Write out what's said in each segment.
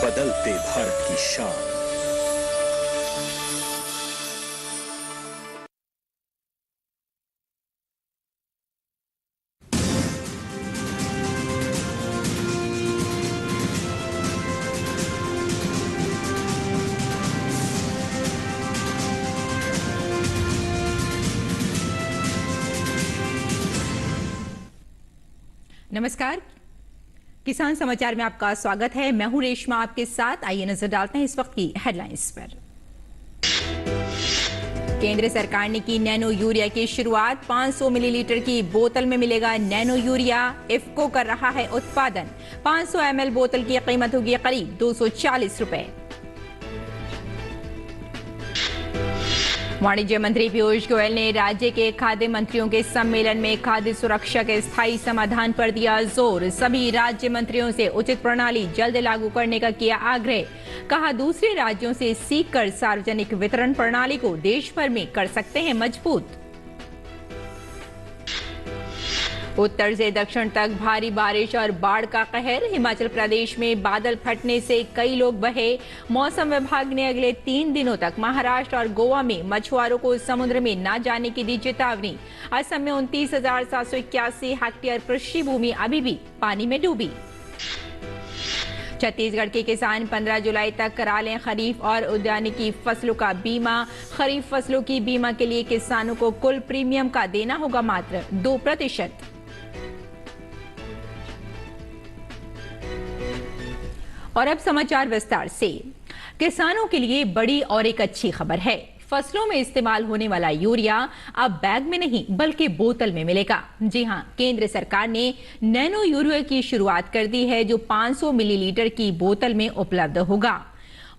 बदलते भारत की शान। नमस्कार, किसान समाचार में आपका स्वागत है। मैं हूं रेशमा आपके साथ। आइए नजर डालते हैं इस वक्त की हेडलाइंस पर। केंद्र सरकार ने की नैनो यूरिया की शुरुआत। 500 मिलीलीटर की बोतल में मिलेगा नैनो यूरिया। इफ्को कर रहा है उत्पादन। 500 ml बोतल की कीमत होगी करीब 240 रुपए। वाणिज्य मंत्री पीयूष गोयल ने राज्य के खाद्य मंत्रियों के सम्मेलन में खाद्य सुरक्षा के स्थायी समाधान पर दिया जोर। सभी राज्य मंत्रियों से उचित प्रणाली जल्द लागू करने का किया आग्रह। कहा, दूसरे राज्यों से सीखकर सार्वजनिक वितरण प्रणाली को देश भर में कर सकते हैं मजबूत। उत्तर से दक्षिण तक भारी बारिश और बाढ़ का कहर। हिमाचल प्रदेश में बादल फटने से कई लोग बहे। मौसम विभाग ने अगले 3 दिनों तक महाराष्ट्र और गोवा में मछुआरों को समुद्र में न जाने की दी चेतावनी। असम में 29,781 हेक्टेयर कृषि भूमि अभी भी पानी में डूबी। छत्तीसगढ़ के किसान 15 जुलाई तक करा लें खरीफ और उद्यानिकी फसलों का बीमा। खरीफ फसलों की बीमा के लिए किसानों को कुल प्रीमियम का देना होगा मात्र 2%। और अब समाचार विस्तार से। किसानों के लिए बड़ी और एक अच्छी खबर है। फसलों में इस्तेमाल होने वाला यूरिया अब बैग में नहीं बल्कि बोतल में मिलेगा। जी हां, केंद्र सरकार ने नैनो यूरिया की शुरुआत कर दी है, जो 500 मिलीलीटर की बोतल में उपलब्ध होगा।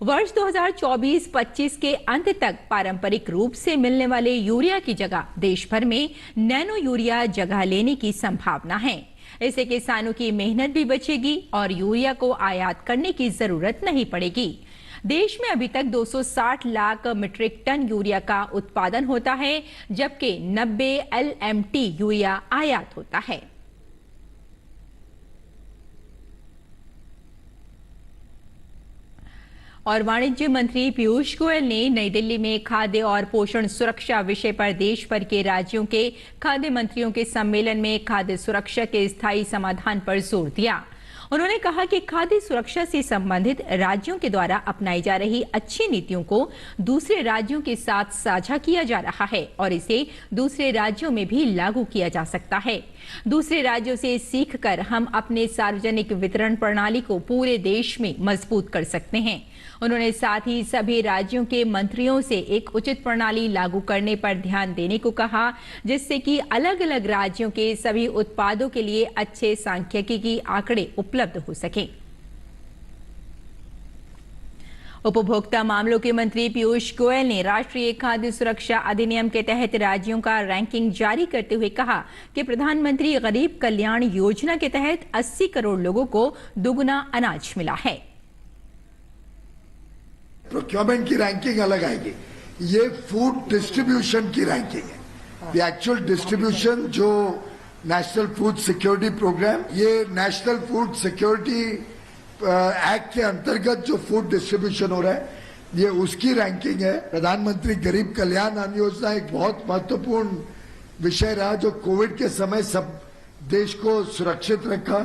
वर्ष 2024-25 के अंत तक पारंपरिक रूप से मिलने वाले यूरिया की जगह देश भर में नैनो यूरिया जगह लेने की संभावना है। इससे किसानों की मेहनत भी बचेगी और यूरिया को आयात करने की जरूरत नहीं पड़ेगी। देश में अभी तक 260 लाख मीट्रिक टन यूरिया का उत्पादन होता है, जबकि 90 LMT यूरिया आयात होता है। और वाणिज्य मंत्री पीयूष गोयल ने नई दिल्ली में खाद्य और पोषण सुरक्षा विषय पर देश भर के राज्यों के खाद्य मंत्रियों के सम्मेलन में खाद्य सुरक्षा के स्थायी समाधान पर जोर दिया। उन्होंने कहा कि खाद्य सुरक्षा से संबंधित राज्यों के द्वारा अपनाई जा रही अच्छी नीतियों को दूसरे राज्यों के साथ साझा किया जा रहा है और इसे दूसरे राज्यों में भी लागू किया जा सकता है। दूसरे राज्यों से सीखकर हम अपने सार्वजनिक वितरण प्रणाली को पूरे देश में मजबूत कर सकते हैं। उन्होंने साथ ही सभी राज्यों के मंत्रियों से एक उचित प्रणाली लागू करने पर ध्यान देने को कहा, जिससे कि अलग अलग राज्यों के सभी उत्पादों के लिए अच्छे सांख्यिकी आंकड़े उपलब्ध हो सकें। उपभोक्ता मामलों के मंत्री पीयूष गोयल ने राष्ट्रीय खाद्य सुरक्षा अधिनियम के तहत राज्यों का रैंकिंग जारी करते हुए कहा कि प्रधानमंत्री गरीब कल्याण योजना के तहत 80 करोड़ लोगों को दुगुना अनाज मिला है। प्रोक्योरमेंट की रैंकिंग अलग आएगी, ये फूड डिस्ट्रीब्यूशन की रैंकिंग है। द एक्चुअल डिस्ट्रीब्यूशन जो नेशनल फूड सिक्योरिटी प्रोग्राम, ये नेशनल फूड सिक्योरिटी एक्ट के अंतर्गत जो फूड डिस्ट्रीब्यूशन हो रहा है, ये उसकी रैंकिंग है। प्रधानमंत्री गरीब कल्याण अन्न योजना एक बहुत महत्वपूर्ण विषय रहा, जो कोविड के समय सब देश को सुरक्षित रखा।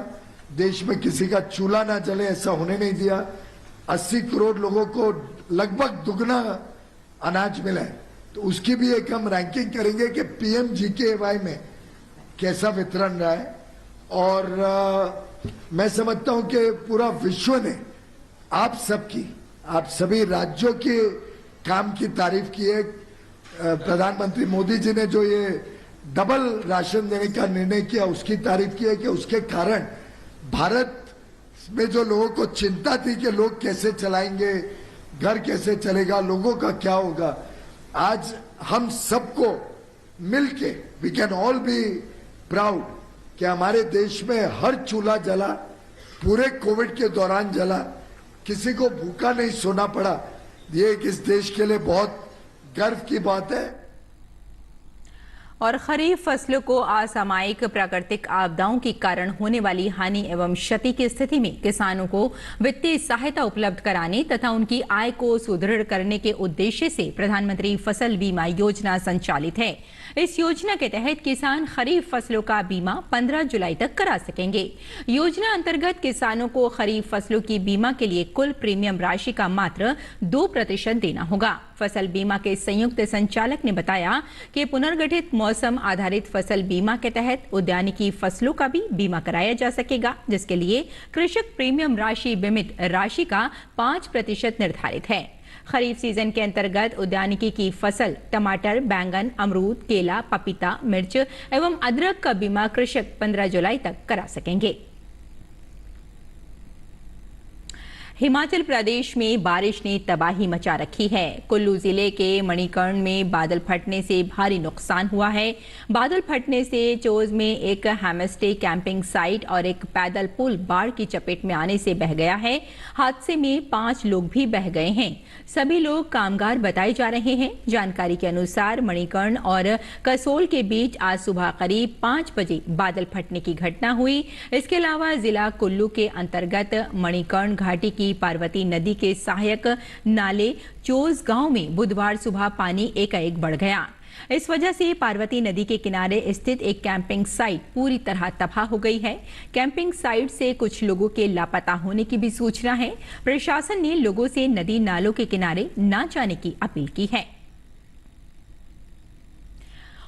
देश में किसी का चूल्हा ना जले, ऐसा होने नहीं दिया। 80 करोड़ लोगों को लगभग दुगना अनाज मिला है। तो उसकी भी एक हम रैंकिंग करेंगे कि PMGKY में कैसा वितरण रहा है। और मैं समझता हूं कि पूरा विश्व ने आप सभी राज्यों के काम की तारीफ की है। प्रधानमंत्री मोदी जी ने जो ये डबल राशन देने का निर्णय किया, उसकी तारीफ की है कि उसके कारण भारत में जो लोगों को चिंता थी कि लोग कैसे चलाएंगे, घर कैसे चलेगा, लोगों का क्या होगा, आज हम सबको मिलके we can all be proud कि हमारे देश में हर चूल्हा जला, पूरे कोविड के दौरान जला, किसी को भूखा नहीं सोना पड़ा। ये इस देश के लिए बहुत गर्व की बात है। और खरीफ फसलों को असामयिक प्राकृतिक आपदाओं के कारण होने वाली हानि एवं क्षति की स्थिति में किसानों को वित्तीय सहायता उपलब्ध कराने तथा उनकी आय को सुदृढ़ करने के उद्देश्य से प्रधानमंत्री फसल बीमा योजना संचालित है। इस योजना के तहत किसान खरीफ फसलों का बीमा 15 जुलाई तक करा सकेंगे। योजना अंतर्गत किसानों को खरीफ फसलों की बीमा के लिए कुल प्रीमियम राशि का मात्र 2% देना होगा। फसल बीमा के संयुक्त संचालक ने बताया कि पुनर्गठित मौसम आधारित फसल बीमा के तहत उद्यानिकी फसलों का भी बीमा कराया जा सकेगा, जिसके लिए कृषक प्रीमियम राशि बीमित राशि का 5% निर्धारित है। खरीफ सीजन के अंतर्गत उद्यानिकी की फसल टमाटर, बैंगन, अमरूद, केला, पपीता, मिर्च एवं अदरक का बीमा कृषक 15 जुलाई तक करा सकेंगे। हिमाचल प्रदेश में बारिश ने तबाही मचा रखी है। कुल्लू जिले के मणिकर्ण में बादल फटने से भारी नुकसान हुआ है। बादल फटने से चोज में एक होमस्टे कैंपिंग साइट और एक पैदल पुल बाढ़ की चपेट में आने से बह गया है। हादसे में 5 लोग भी बह गए हैं। सभी लोग कामगार बताए जा रहे हैं। जानकारी के अनुसार मणिकर्ण और कसोल के बीच आज सुबह करीब 5 बजे बादल फटने की घटना हुई। इसके अलावा जिला कुल्लू के अंतर्गत मणिकर्ण घाटी की पार्वती नदी के सहायक नाले चोज गांव में बुधवार सुबह पानी एकाएक बढ़ गया। इस वजह से पार्वती नदी के किनारे स्थित एक कैंपिंग साइट पूरी तरह तबाह हो गई है। कैंपिंग साइट से कुछ लोगों के लापता होने की भी सूचना है। प्रशासन ने लोगों से नदी नालों के किनारे न जाने की अपील की है।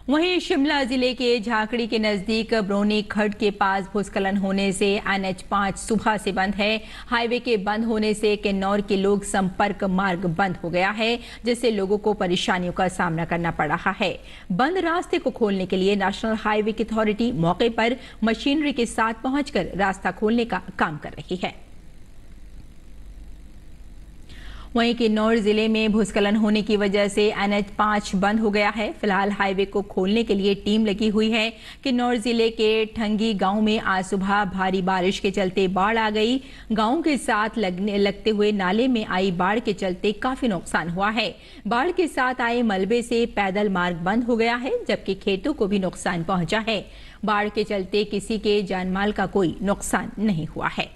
वहीं शिमला जिले के झाकड़ी के नजदीक ब्रोनी खड्ड के पास भूस्खलन होने से NH5 सुबह से बंद है। हाईवे के बंद होने से किन्नौर के लोग संपर्क मार्ग बंद हो गया है, जिससे लोगों को परेशानियों का सामना करना पड़ रहा है। बंद रास्ते को खोलने के लिए नेशनल हाईवे अथॉरिटी मौके पर मशीनरी के साथ पहुंचकर रास्ता खोलने का काम कर रही है। वहीं किन्नौर जिले में भूस्खलन होने की वजह से NH5 बंद हो गया है। फिलहाल हाईवे को खोलने के लिए टीम लगी हुई है। किन्नौर जिले के ठंगी गांव में आज सुबह भारी बारिश के चलते बाढ़ आ गई। गांव के साथ लगते हुए नाले में आई बाढ़ के चलते काफी नुकसान हुआ है। बाढ़ के साथ आए मलबे से पैदल मार्ग बंद हो गया है, जबकि खेतों को भी नुकसान पहुंचा है। बाढ़ के चलते किसी के जानमाल का कोई नुकसान नहीं हुआ है।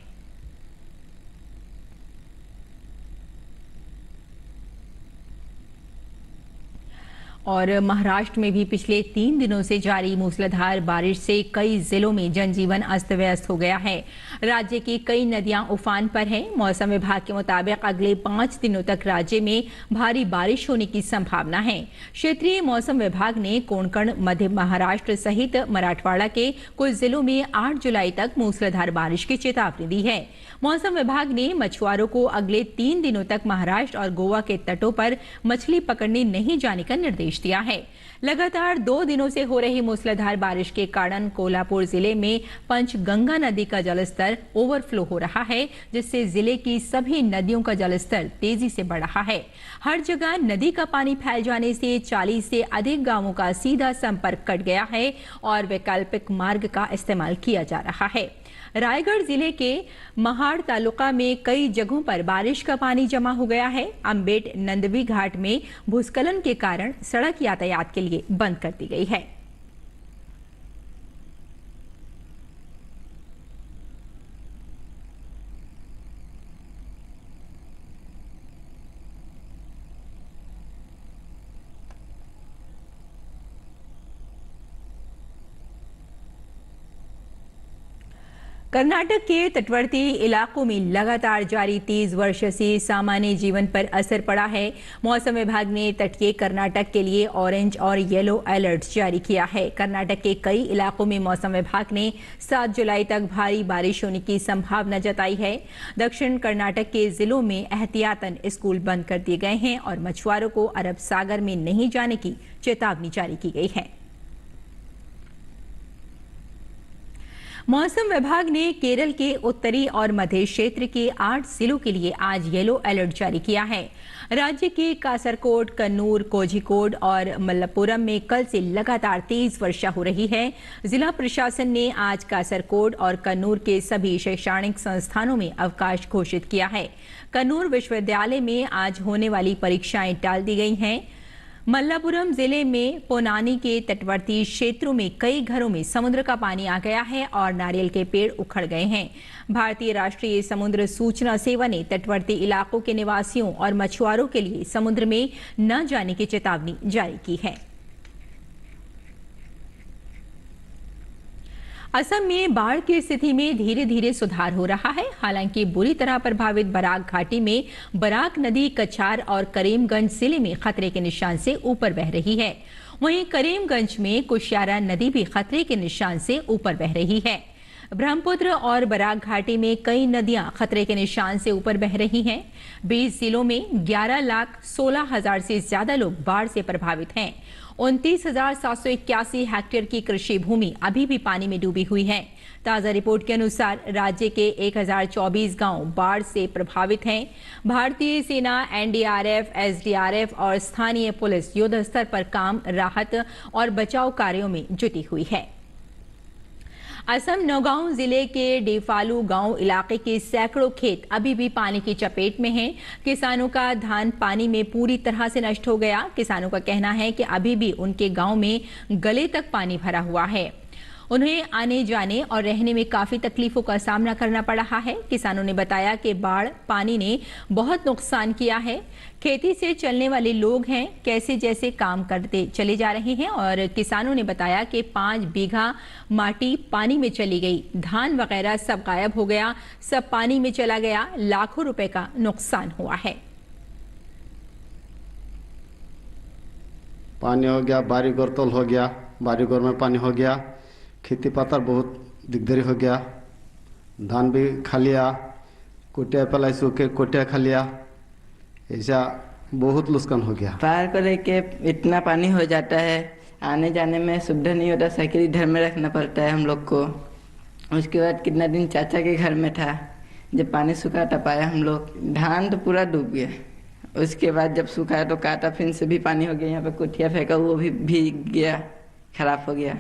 और महाराष्ट्र में भी पिछले 3 दिनों से जारी मूसलाधार बारिश से कई जिलों में जनजीवन अस्त व्यस्त हो गया है। राज्य की कई नदियां उफान पर हैं। मौसम विभाग के मुताबिक अगले 5 दिनों तक राज्य में भारी बारिश होने की संभावना है। क्षेत्रीय मौसम विभाग ने कोंकण, मध्य महाराष्ट्र सहित मराठवाड़ा के कुछ जिलों में 8 जुलाई तक मूसलाधार बारिश की चेतावनी दी है। मौसम विभाग ने मछुआरों को अगले 3 दिनों तक महाराष्ट्र और गोवा के तटों पर मछली पकड़ने नहीं जाने का निर्देश दिया है। लगातार 2 दिनों से हो रही मूसलाधार बारिश के कारण कोल्हापुर जिले में पंचगंगा नदी का जलस्तर ओवरफ्लो हो रहा है, जिससे जिले की सभी नदियों का जलस्तर तेजी से बढ़ रहा है। हर जगह नदी का पानी फैल जाने से 40 से अधिक गांवों का सीधा संपर्क कट गया है और वैकल्पिक मार्ग का इस्तेमाल किया जा रहा है। रायगढ़ जिले के महाड़ तालुका में कई जगहों पर बारिश का पानी जमा हो गया है। अम्बेट नंदवी घाट में भूस्खलन के कारण सड़क यातायात के लिए बंद कर दी गई है। कर्नाटक के तटवर्ती इलाकों में लगातार जारी तेज वर्षा से सामान्य जीवन पर असर पड़ा है। मौसम विभाग ने तटीय कर्नाटक के लिए ऑरेंज और येलो अलर्ट जारी किया है। कर्नाटक के कई इलाकों में मौसम विभाग ने 7 जुलाई तक भारी बारिश होने की संभावना जताई है। दक्षिण कर्नाटक के जिलों में एहतियातन स्कूल बंद कर दिए गए हैं और मछुआरों को अरब सागर में नहीं जाने की चेतावनी जारी की गई है। मौसम विभाग ने केरल के उत्तरी और मध्य क्षेत्र के 8 जिलों के लिए आज येलो अलर्ट जारी किया है। राज्य के कासरकोड, कन्नूर, कोझिकोड और मलप्पुरम में कल से लगातार तेज वर्षा हो रही है। जिला प्रशासन ने आज कासरकोड और कन्नूर के सभी शैक्षणिक संस्थानों में अवकाश घोषित किया है। कन्नूर विश्वविद्यालय में आज होने वाली परीक्षाएं टाल दी गई हैं। मल्लापुरम जिले में पोनानी के तटवर्ती क्षेत्रों में कई घरों में समुद्र का पानी आ गया है और नारियल के पेड़ उखड़ गए हैं। भारतीय राष्ट्रीय समुद्र सूचना सेवा ने तटवर्ती इलाकों के निवासियों और मछुआरों के लिए समुद्र में न जाने की चेतावनी जारी की है। असम में बाढ़ की स्थिति में धीरे धीरे सुधार हो रहा है। हालांकि बुरी तरह प्रभावित बराक घाटी में बराक नदी कछार और करीमगंज जिले में खतरे के निशान से ऊपर बह रही है। वहीं करीमगंज में कुशियारा नदी भी खतरे के निशान से ऊपर बह रही है। ब्रह्मपुत्र और बराक घाटी में कई नदियां खतरे के निशान से ऊपर बह रही हैं। 20 जिलों में 11,16,000 से ज्यादा लोग बाढ़ से प्रभावित हैं। 29,781 हेक्टेयर की कृषि भूमि अभी भी पानी में डूबी हुई है। ताजा रिपोर्ट के अनुसार राज्य के 1024 गांव बाढ़ से प्रभावित हैं। भारतीय सेना, एनडीआरएफ, एसडीआरएफ और स्थानीय पुलिस युद्ध स्तर पर काम, राहत और बचाव कार्यों में जुटी हुई है। असम नौगांव जिले के डेफालू गांव इलाके के सैकड़ों खेत अभी भी पानी की चपेट में हैं। किसानों का धान पानी में पूरी तरह से नष्ट हो गया। किसानों का कहना है कि अभी भी उनके गांव में गले तक पानी भरा हुआ है। उन्हें आने जाने और रहने में काफी तकलीफों का सामना करना पड़ रहा है। किसानों ने बताया कि बाढ़ पानी ने बहुत नुकसान किया है। खेती से चलने वाले लोग हैं, कैसे जैसे काम करते चले जा रहे हैं और किसानों ने बताया कि 5 बीघा माटी पानी में चली गई, धान वगैरह सब गायब हो गया, सब पानी में चला गया, लाखों रुपए का नुकसान हुआ है। पानी हो गया, बारीगोर तोल हो गया, बारीगोर में पानी हो गया, खेती पत्तर बहुत दिगदारी हो गया, धान भी खा लिया, कोटिया पलाई सूखे कोटिया खा लिया, ऐसा बहुत नुकसान हो गया। पार को लेके इतना पानी हो जाता है, आने जाने में सुविधा नहीं होता, साइकिल इधर में रखना पड़ता है हम लोग को। उसके बाद कितना दिन चाचा के घर में था, जब पानी सूखा तब पाया हम लोग। धान तो पूरा डूब गया। उसके बाद जब सूखा तो काटा, फिर से भी पानी हो गया। यहाँ पे कोठिया फेंका, वो भी भीग गया, खराब हो गया।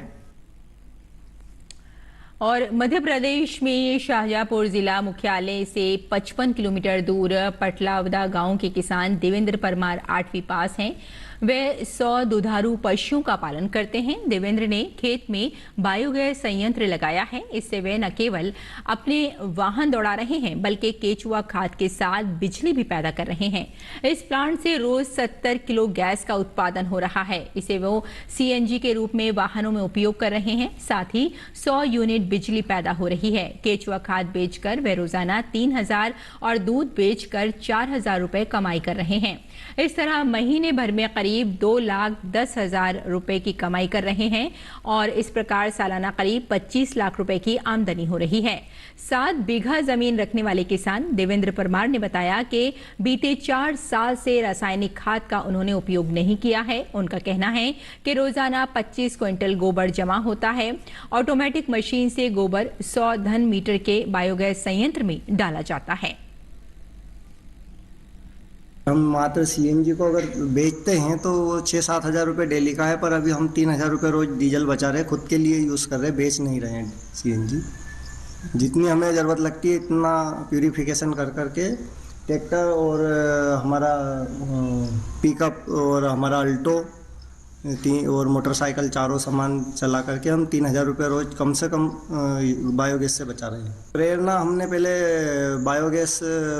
और मध्य प्रदेश में शाहजहांपुर जिला मुख्यालय से 55 किलोमीटर दूर पटलावदा गांव के किसान देवेंद्र परमार 8वीं पास हैं। वे 100 दुधारू पशुओं का पालन करते हैं। देवेंद्र ने खेत में बायोगैस संयंत्र लगाया है। इससे वे न केवल अपने वाहन दौड़ा रहे हैं बल्कि केचुआ खाद के साथ बिजली भी पैदा कर रहे हैं। इस प्लांट से रोज 70 किलो गैस का उत्पादन हो रहा है। इसे वो सीएनजी के रूप में वाहनों में उपयोग कर रहे हैं। साथ ही 100 यूनिट बिजली पैदा हो रही है। केचुआ खाद बेचकर वे रोजाना 3,000 और दूध बेचकर 4,000 रुपए कमाई कर रहे हैं। इस तरह महीने भर में करीब 2,10,000 रुपए की कमाई कर रहे हैं और इस प्रकार सालाना करीब 25 लाख रुपए की आमदनी हो रही है। 7 बीघा जमीन रखने वाले किसान देवेंद्र परमार ने बताया कि बीते 4 साल से रासायनिक खाद का उन्होंने उपयोग नहीं किया है। उनका कहना है कि रोजाना 25 क्विंटल गोबर जमा होता है। ऑटोमेटिक मशीन से गोबर 100 घन मीटर के बायोगैस संयंत्र में डाला जाता है। हम मात्र सीएनजी को अगर बेचते हैं तो वो 6-7 हज़ार रुपये डेली का है, पर अभी हम 3,000 रुपये रोज डीजल बचा रहे हैं, खुद के लिए यूज़ कर रहे हैं, बेच नहीं रहे हैं सीएनजी। जितनी हमें ज़रूरत लगती है इतना प्यूरिफिकेशन कर करके ट्रैक्टर और हमारा पिकअप और हमारा अल्टो और मोटरसाइकिल चारों सामान चला करके हम 3,000 रुपये रोज कम से कम बायोगैस से बचा रहे हैं। प्रेरणा हमने पहले बायोगैस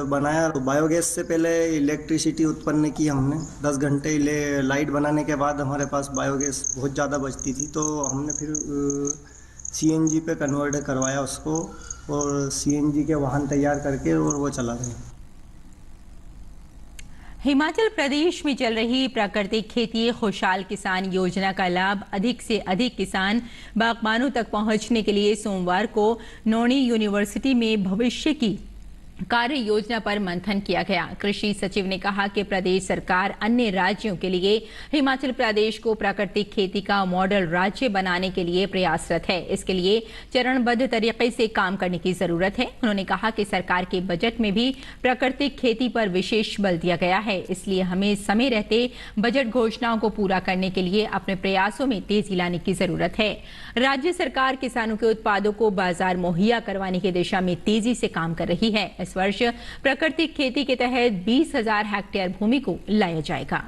बनाया, तो बायोगैस से पहले इलेक्ट्रिसिटी उत्पन्न की हमने 10 घंटे लाइट बनाने के बाद हमारे पास बायोगैस बहुत ज़्यादा बचती थी, तो हमने फिर सीएनजी पे कन्वर्ट करवाया उसको और सीएनजी के वाहन तैयार करके और वो चला रहे हैं। हिमाचल प्रदेश में चल रही प्राकृतिक खेती खुशहाल किसान योजना का लाभ अधिक से अधिक किसान बागबानों तक पहुंचने के लिए सोमवार को नौणी यूनिवर्सिटी में भविष्य की कार्य योजना पर मंथन किया गया। कृषि सचिव ने कहा कि प्रदेश सरकार अन्य राज्यों के लिए हिमाचल प्रदेश को प्राकृतिक खेती का मॉडल राज्य बनाने के लिए प्रयासरत है। इसके लिए चरणबद्ध तरीके से काम करने की जरूरत है। उन्होंने कहा कि सरकार के बजट में भी प्राकृतिक खेती पर विशेष बल दिया गया है, इसलिए हमें समय रहते बजट घोषणाओं को पूरा करने के लिए अपने प्रयासों में तेजी लाने की जरूरत है। राज्य सरकार किसानों के उत्पादों को बाजार मुहैया करवाने की दिशा में तेजी से काम कर रही है। इस वर्ष प्राकृतिक खेती के तहत 20,000 हेक्टेयर भूमि को लाया जाएगा।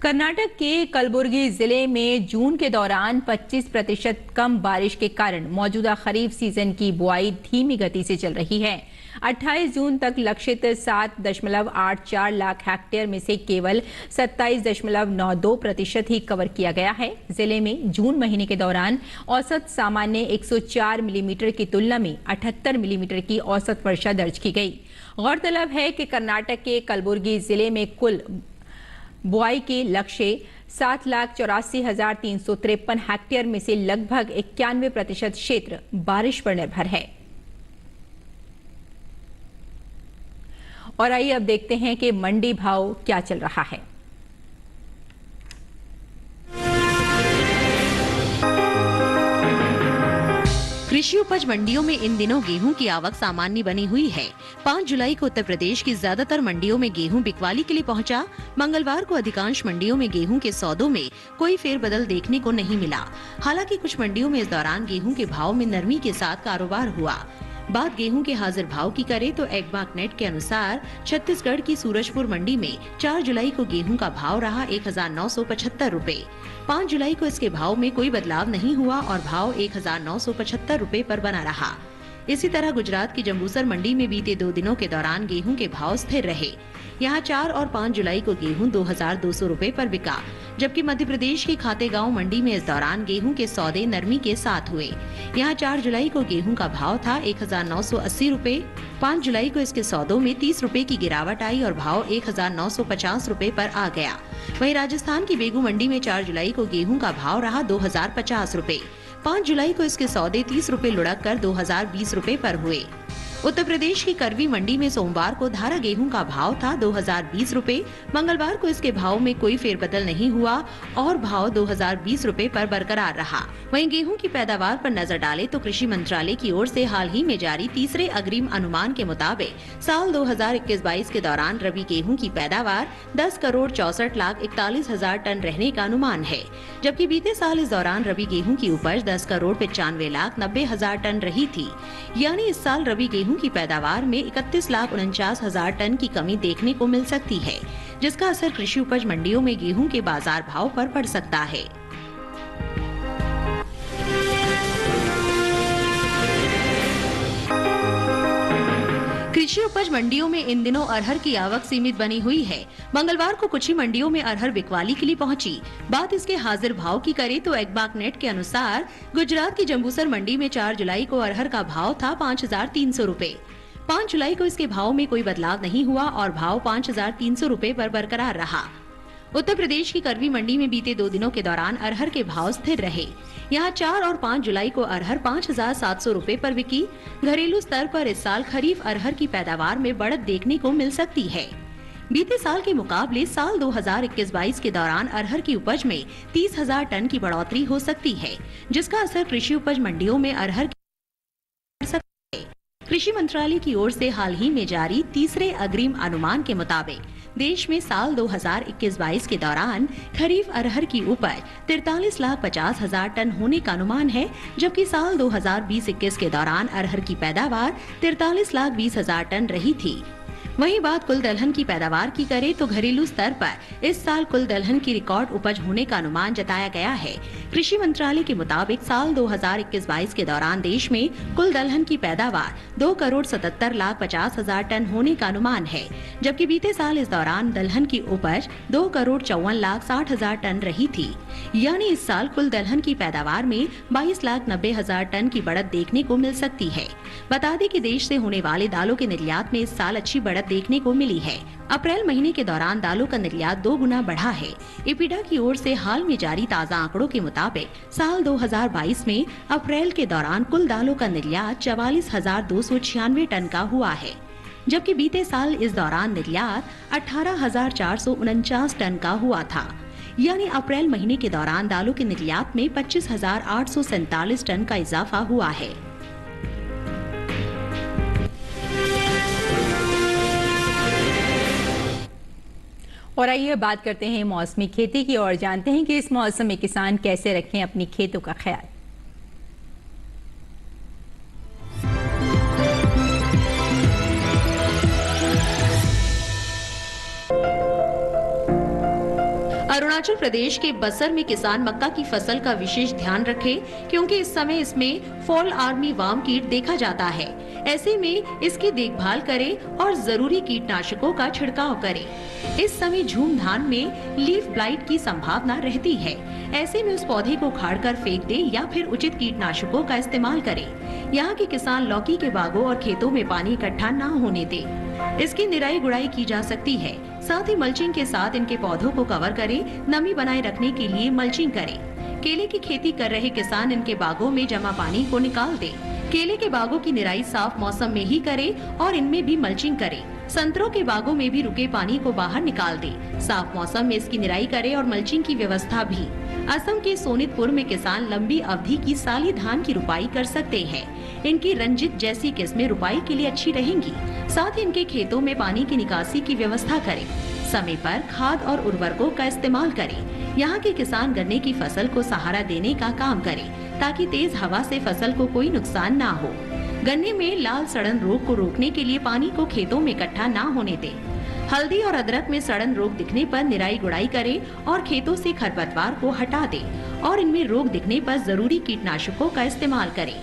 कर्नाटक के कलबुर्गी जिले में जून के दौरान 25% कम बारिश के कारण मौजूदा खरीफ सीजन की बुआई धीमी गति से चल रही है। 28 जून तक लक्षित 7.84 लाख हेक्टेयर में से केवल 27.92% ही कवर किया गया है। जिले में जून महीने के दौरान औसत सामान्य 104 मिलीमीटर की तुलना में 78 मिलीमीटर की औसत वर्षा दर्ज की गई। गौरतलब है कि कर्नाटक के कलबुर्गी जिले में कुल बुआई के लक्ष्य 7,84,353 हेक्टेयर में से लगभग 91% क्षेत्र बारिश पर निर्भर है। और आइए अब देखते हैं कि मंडी भाव क्या चल रहा है। कृषि उपज मंडियों में इन दिनों गेहूं की आवक सामान्य बनी हुई है। 5 जुलाई को उत्तर प्रदेश की ज्यादातर मंडियों में गेहूं बिकवाली के लिए पहुंचा। मंगलवार को अधिकांश मंडियों में गेहूं के सौदों में कोई फेरबदल देखने को नहीं मिला। हालांकि कुछ मंडियों में इस दौरान गेहूं के भाव में नरमी के साथ कारोबार हुआ। बात गेहूं के हाजिर भाव की करें तो एग्बाकनेट के अनुसार छत्तीसगढ़ की सूरजपुर मंडी में 4 जुलाई को गेहूं का भाव रहा 1,975 रुपए। 5 जुलाई को इसके भाव में कोई बदलाव नहीं हुआ और भाव 1,975 रुपए पर बना रहा। इसी तरह गुजरात की जंबूसर मंडी में बीते 2 दिनों के दौरान गेहूं के भाव स्थिर रहे। यहाँ 4 और 5 जुलाई को गेहूं 2,200 रुपए पर बिका, जबकि मध्य प्रदेश की खातेगांव मंडी में इस दौरान गेहूं के सौदे नरमी के साथ हुए। यहाँ 4 जुलाई को गेहूं का भाव था 1,980 रुपए। 5 जुलाई को इसके सौदों में 30 रुपए की गिरावट आई और भाव 1,950 रुपए पर आ गया। वहीं राजस्थान की बेगू मंडी में 4 जुलाई को गेहूं का भाव रहा 2,050 रुपए। 5 जुलाई को इसके सौदे 30 रुपए लुढ़क कर 2,020 रुपए पर हुए। उत्तर प्रदेश की करवी मंडी में सोमवार को धारा गेहूं का भाव था 2,020 रुपए। मंगलवार को इसके भाव में कोई फेरबदल नहीं हुआ और भाव 2,020 रुपए पर बरकरार रहा। वहीं गेहूं की पैदावार पर नजर डालें तो कृषि मंत्रालय की ओर से हाल ही में जारी तीसरे अग्रिम अनुमान के मुताबिक साल 2021-22 के दौरान रबी गेहूं की पैदावार 10,64,41,000 टन रहने का अनुमान है, जबकि बीते साल इस दौरान रबी गेहूं की उपज 10,95,90,000 टन रही थी। यानी इस साल रबी गेहूं की पैदावार में 31,49,000 टन की कमी देखने को मिल सकती है, जिसका असर कृषि उपज मंडियों में गेहूं के बाजार भाव पर पड़ सकता है। कृषि उपज मंडियों में इन दिनों अरहर की आवक सीमित बनी हुई है। मंगलवार को कुछ ही मंडियों में अरहर बिकवाली के लिए पहुंची। बात इसके हाजिर भाव की करें तो एग्बाकनेट के अनुसार गुजरात की जंबूसर मंडी में 4 जुलाई को अरहर का भाव था 5,300 रुपए। 5 जुलाई को इसके भाव में कोई बदलाव नहीं हुआ और भाव 5,300 रुपए पर बरकरार रहा। उत्तर प्रदेश की करवी मंडी में बीते 2 दिनों के दौरान अरहर के भाव स्थिर रहे। यहाँ 4 और 5 जुलाई को अरहर 5,700 रुपए पर बिकी। घरेलू स्तर पर इस साल खरीफ अरहर की पैदावार में बढ़त देखने को मिल सकती है। बीते साल के मुकाबले साल 2021-22 के दौरान अरहर की उपज में 30,000 टन की बढ़ोतरी हो सकती है, जिसका असर कृषि उपज मंडियों में अरहर कृषि मंत्रालय की ओर से हाल ही में जारी तीसरे अग्रिम अनुमान के मुताबिक देश में साल 2021-22 के दौरान खरीफ अरहर की उपज 43,50,000 टन होने का अनुमान है, जबकि साल 2020-21 के दौरान अरहर की पैदावार 43,20,000 टन रही थी। वहीं बात कुल दलहन की पैदावार की करें तो घरेलू स्तर पर इस साल कुल दलहन की रिकॉर्ड उपज होने का अनुमान जताया गया है। कृषि मंत्रालय के मुताबिक साल 2021-22 के दौरान देश में कुल दलहन की पैदावार 2,77,50,000 टन होने का अनुमान है, जबकि बीते साल इस दौरान दलहन की उपज 2,54,60,000 टन रही थी। यानी इस साल कुल दलहन की पैदावार में 22,90,000 टन की बढ़त देखने को मिल सकती है। बता दें कि देश से होने वाले दालों के निर्यात में इस साल अच्छी बढ़त देखने को मिली है। अप्रैल महीने के दौरान दालों का निर्यात 2 गुना बढ़ा है। इपिडा की ओर से हाल में जारी ताज़ा आंकड़ों के मुताबिक साल 2022 में अप्रैल के दौरान कुल दालों का निर्यात 44,296 टन का हुआ है, जबकि बीते साल इस दौरान निर्यात 18,449 टन का हुआ था। यानी अप्रैल महीने के दौरान दालों के निर्यात में 25,847 टन का इजाफा हुआ है। और आइए बात करते हैं मौसमी खेती की और जानते हैं कि इस मौसम में किसान कैसे रखें अपनी खेतों का ख्याल। अरुणाचल प्रदेश के बसर में किसान मक्का की फसल का विशेष ध्यान रखें क्योंकि इस समय इसमें फॉल आर्मी वार्म कीट देखा जाता है। ऐसे में इसकी देखभाल करें और जरूरी कीटनाशकों का छिड़काव करें। इस समय झूम धान में लीफ ब्लाइट की संभावना रहती है। ऐसे में उस पौधे को उखाड़कर फेंक दें या फिर उचित कीटनाशकों का इस्तेमाल करें। यहाँ के किसान लौकी के बागों और खेतों में पानी इकट्ठा न होने दें। इसकी निराई गुड़ाई की जा सकती है। साथ ही मल्चिंग के साथ इनके पौधों को कवर करें। नमी बनाए रखने के लिए मल्चिंग करें। केले की खेती कर रहे किसान इनके बागों में जमा पानी को निकाल दें। केले के बागों की निराई साफ मौसम में ही करें और इनमें भी मल्चिंग करें। संतरों के बागों में भी रुके पानी को बाहर निकाल दें। साफ मौसम में इसकी निराई करें और मल्चिंग की व्यवस्था भी। असम के सोनितपुर में किसान लंबी अवधि की साली धान की रुपाई कर सकते हैं। इनकी रंजित जैसी किस्में रुपाई के लिए अच्छी रहेंगी। साथ ही इनके खेतों में पानी की निकासी की व्यवस्था करें। समय पर खाद और उर्वरकों का इस्तेमाल करें। यहाँ के किसान गन्ने की फसल को सहारा देने का काम करें ताकि तेज हवा से फसल को कोई नुकसान ना हो। गन्ने में लाल सड़न रोग को रोकने के लिए पानी को खेतों में इकट्ठा ना होने दें। हल्दी और अदरक में सड़न रोग दिखने पर निराई गुड़ाई करें और खेतों से खरपतवार को हटा दें और इनमें रोग दिखने पर जरूरी कीटनाशकों का इस्तेमाल करें।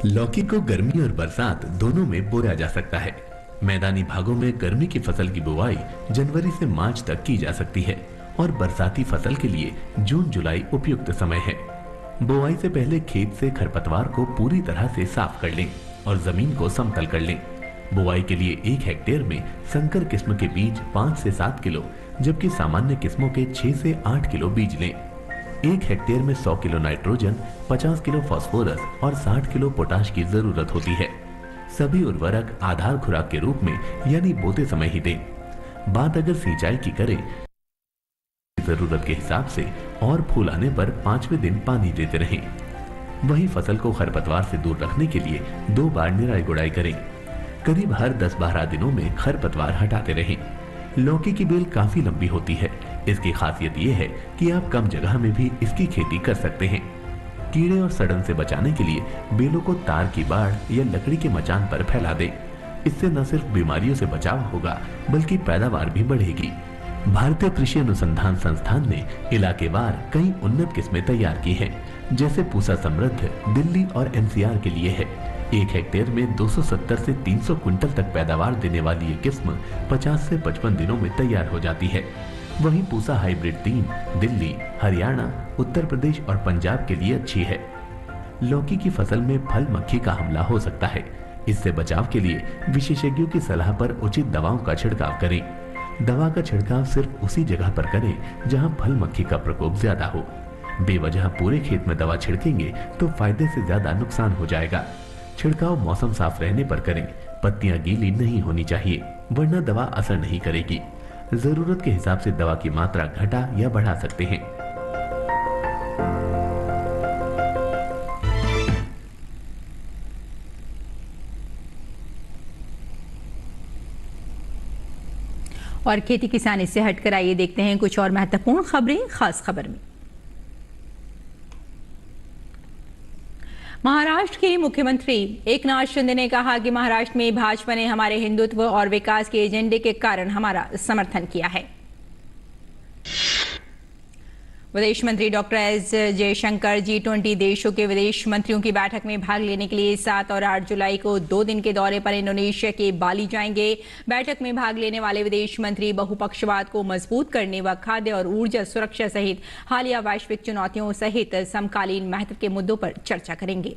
लौकी को गर्मी और बरसात दोनों में बोया जा सकता है। मैदानी भागों में गर्मी की फसल की बुवाई जनवरी से मार्च तक की जा सकती है और बरसाती फसल के लिए जून जुलाई उपयुक्त समय है। बुवाई से पहले खेत से खरपतवार को पूरी तरह से साफ कर लें और जमीन को समतल कर लें। बुवाई के लिए 1 हेक्टेयर में संकर किस्म के बीज 5 से 7 किलो जबकि सामान्य किस्मों के 6 से 8 किलो बीज लें। 1 हेक्टेयर में 100 किलो नाइट्रोजन, 50 किलो फास्फोरस और 60 किलो पोटाश की जरूरत होती है। सभी उर्वरक आधार खुराक के रूप में यानी बोते समय ही दें। बात अगर सिंचाई की करें, जरूरत के हिसाब से और फूल आने पर 5वें दिन पानी देते रहें। वही फसल को खरपतवार से दूर रखने के लिए 2 बार निराई गुड़ाई करें। करीब हर 10-12 दिनों में खरपतवार हटाते रहें। लौकी की बेल काफी लंबी होती है। इसकी खासियत ये है कि आप कम जगह में भी इसकी खेती कर सकते हैं। कीड़े और सड़न से बचाने के लिए बेलों को तार की बाड़ या लकड़ी के मचान पर फैला दें। इससे न सिर्फ बीमारियों से बचाव होगा बल्कि पैदावार भी बढ़ेगी। भारतीय कृषि अनुसंधान संस्थान ने इलाकेवार कई उन्नत किस्में तैयार की हैं, जैसे पूसा समृद्ध दिल्ली और एनसीआर के लिए है। 1 हेक्टेयर में 270 से 300 क्विंटल तक पैदावार देने वाली ये किस्म 50 से 55 दिनों में तैयार हो जाती है। वहीं पूसा हाइब्रिड 3 दिल्ली, हरियाणा, उत्तर प्रदेश और पंजाब के लिए अच्छी है। लौकी की फसल में फल मक्खी का हमला हो सकता है। इससे बचाव के लिए विशेषज्ञों की सलाह पर उचित दवाओं का छिड़काव करें। दवा का छिड़काव सिर्फ उसी जगह पर करें जहां फल मक्खी का प्रकोप ज्यादा हो। बेवजह पूरे खेत में दवा छिड़केंगे तो फायदे से ज्यादा नुकसान हो जाएगा। छिड़काव मौसम साफ रहने पर करें। पत्तियां गीली नहीं होनी चाहिए वरना दवा असर नहीं करेगी। जरूरत के हिसाब से दवा की मात्रा घटा या बढ़ा सकते हैं। और खेती किसानी से हटकर आइए देखते हैं कुछ और महत्वपूर्ण खबरें खास खबर में। महाराष्ट्र के मुख्यमंत्री एकनाथ शिंदे ने कहा कि महाराष्ट्र में भाजपा ने हमारे हिंदुत्व और विकास के एजेंडे के कारण हमारा समर्थन किया है। विदेश मंत्री डॉक्टर एस जयशंकर G20 देशों के विदेश मंत्रियों की बैठक में भाग लेने के लिए 7 और 8 जुलाई को 2 दिन के दौरे पर इंडोनेशिया के बाली जाएंगे। बैठक में भाग लेने वाले विदेश मंत्री बहुपक्षवाद को मजबूत करने व खाद्य और ऊर्जा सुरक्षा सहित हालिया वैश्विक चुनौतियों सहित समकालीन महत्व के मुद्दों पर चर्चा करेंगे।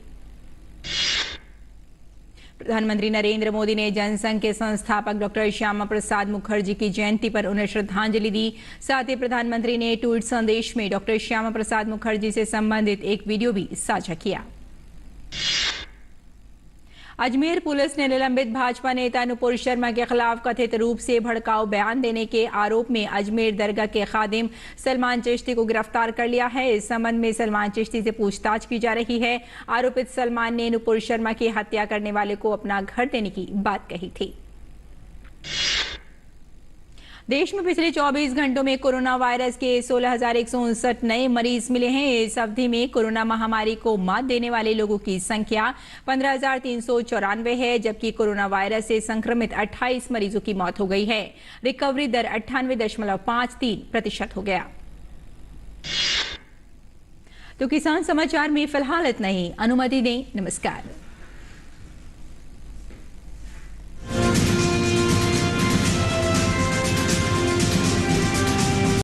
प्रधानमंत्री नरेंद्र मोदी ने जनसंघ के संस्थापक डॉक्टर श्यामा प्रसाद मुखर्जी की जयंती पर उन्हें श्रद्धांजलि दी। साथ ही प्रधानमंत्री ने ट्वीट संदेश में डॉक्टर श्यामा प्रसाद मुखर्जी से संबंधित एक वीडियो भी साझा किया। अजमेर पुलिस ने निलंबित भाजपा नेता नुपुर शर्मा के खिलाफ कथित रूप से भड़काऊ बयान देने के आरोप में अजमेर दरगाह के खादिम सलमान चिश्ती को गिरफ्तार कर लिया है। इस संबंध में सलमान चिश्ती से पूछताछ की जा रही है। आरोपित सलमान ने नुपुर शर्मा की हत्या करने वाले को अपना घर देने की बात कही थी। देश में पिछले 24 घंटों में कोरोना वायरस के 16,159 नए मरीज मिले हैं। इस अवधि में कोरोना महामारी को मात देने वाले लोगों की संख्या 15,394 है, जबकि कोरोना वायरस से संक्रमित 28 मरीजों की मौत हो गई है। रिकवरी दर 98.53% हो गया। तो किसान समाचार में फिलहाल इतना ही। अनुमति दें। नमस्कार।